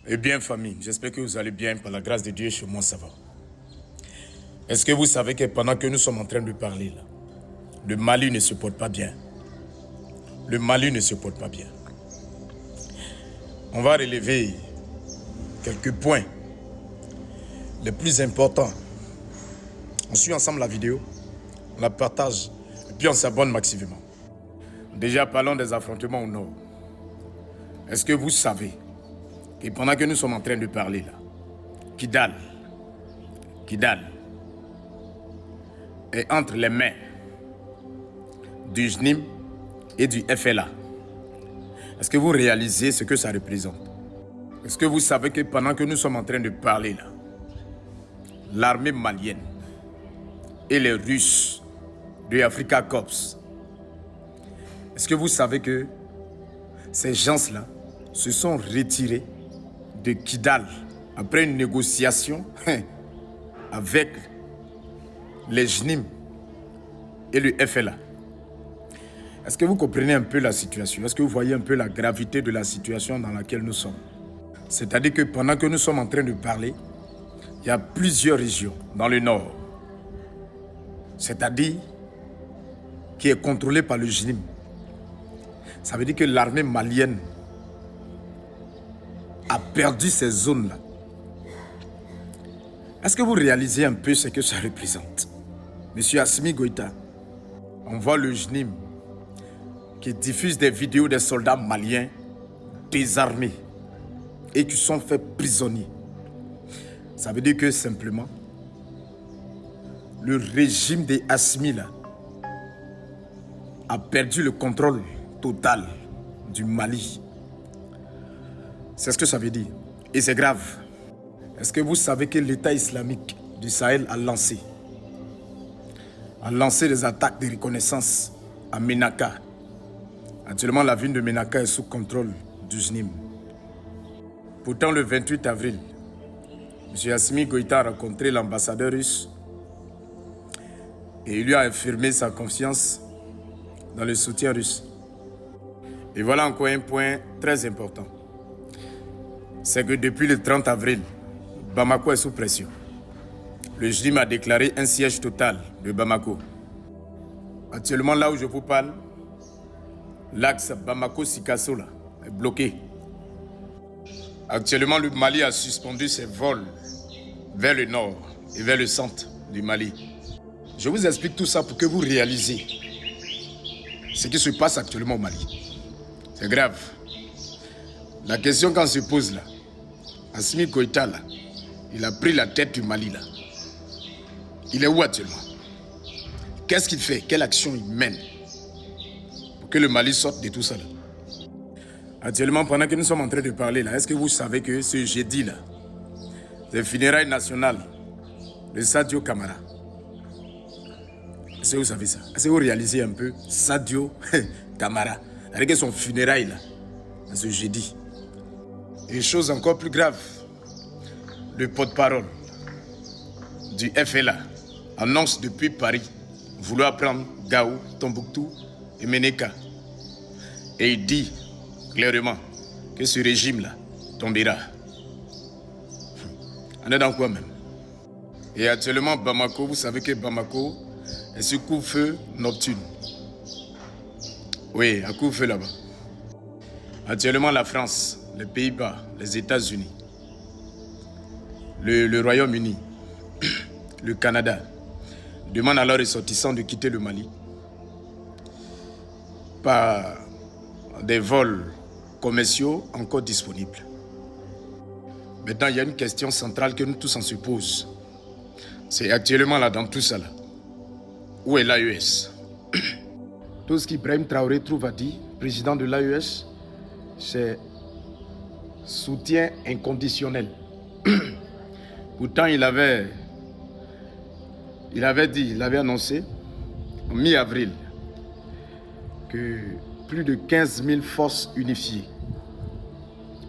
Eh bien, famille, j'espère que vous allez bien. Par la grâce de Dieu, chez moi, ça va. Est-ce que vous savez que pendant que nous sommes en train de parler, là, le Mali ne se porte pas bien? Le Mali ne se porte pas bien. On va relever quelques points les plus importants. On suit ensemble la vidéo, on la partage et puis on s'abonne massivement. Déjà, parlons des affrontements au nord. Est-ce que vous savez que pendant que nous sommes en train de parler là, Kidal est entre les mains du JNIM et du FLA. Est-ce que vous réalisez ce que ça représente? Est-ce que vous savez que pendant que nous sommes en train de parler là, l'armée malienne et les Russes de Africa Corps, est-ce que vous savez que ces gens-là se sont retirés de Kidal après une négociation avec les JNIM et le FLA? Est-ce que vous comprenez un peu la situation? Est-ce que vous voyez un peu la gravité de la situation dans laquelle nous sommes? C'est-à-dire que pendant que nous sommes en train de parler, il y a plusieurs régions dans le nord, c'est-à-dire qui est contrôlée par le JNIM. Ça veut dire que l'armée malienne a perdu ces zones-là. Est-ce que vous réalisez un peu ce que ça représente? Monsieur Assimi Goïta, on voit le JNIM qui diffuse des vidéos des soldats maliens désarmés et qui sont faits prisonniers. Ça veut dire que simplement, le régime des Assimi là a perdu le contrôle total du Mali. C'est ce que ça veut dire. Et c'est grave. Est-ce que vous savez que l'État islamique du Sahel a lancé des attaques de reconnaissance à Ménaka? Actuellement, la ville de Ménaka est sous contrôle du JNIM. Pourtant, le 28 avril, M. Assimi Goïta a rencontré l'ambassadeur russe et il lui a affirmé sa confiance dans le soutien russe. Et voilà encore un point très important. C'est que depuis le 30 avril, Bamako est sous pression. Le JNIM a déclaré un siège total de Bamako. Actuellement, là où je vous parle, l'axe Bamako-Sikasso est bloqué. Actuellement, le Mali a suspendu ses vols vers le nord et vers le centre du Mali. Je vous explique tout ça pour que vous réalisez ce qui se passe actuellement au Mali. C'est grave. La question qu'on se pose là, Assimi Goïta là, il a pris la tête du Mali là. Il est où actuellement? Qu'est-ce qu'il fait? Quelle action il mène pour que le Mali sorte de tout ça là? Actuellement, pendant que nous sommes en train de parler là, est-ce que vous savez que ce jeudi là, les funérailles nationales de Sadio Camara? Est-ce que vous savez ça? Est-ce que vous réalisez un peu Sadio Camara avec son funérailles là, ce jeudi? Et chose encore plus grave, le porte-parole du FLA annonce depuis Paris vouloir prendre Gao, Tombouctou et Ménéka. Et il dit clairement que ce régime-là tombera. On est dans quoi même? Et actuellement, Bamako, vous savez que Bamako est sous couvre-feu nocturne. Oui, un couvre-feu là-bas. Actuellement, la France, les Pays-Bas, les États-Unis, le Royaume-Uni, le Canada demandent à leurs ressortissants de quitter le Mali par des vols commerciaux encore disponibles. Maintenant, il y a une question centrale que nous tous on se pose. C'est actuellement là, dans tout ça là, où est l'AES? Tout ce qu'Ibrahim Traoré trouve à dire, président de l'AES, c'est soutien inconditionnel. Pourtant, il avait annoncé en mi-avril que plus de 15 000 forces unifiées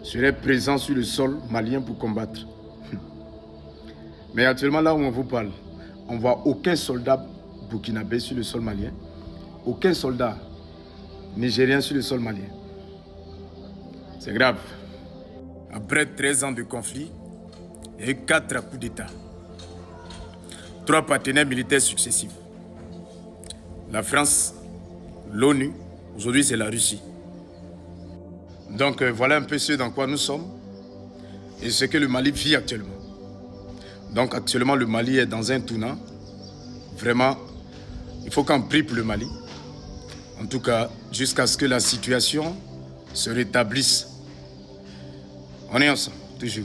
seraient présentes sur le sol malien pour combattre. Mais actuellement, là où on vous parle, on ne voit aucun soldat burkinabé sur le sol malien, aucun soldat nigérien sur le sol malien. C'est grave. Après 13 ans de conflit et 4 coups d'État. 3 partenaires militaires successifs. La France, l'ONU, aujourd'hui c'est la Russie. Donc voilà un peu ce dans quoi nous sommes et ce que le Mali vit actuellement. Donc actuellement le Mali est dans un tournant. Vraiment, il faut qu'on prie pour le Mali. En tout cas, jusqu'à ce que la situation se rétablisse. On est ensemble, toujours.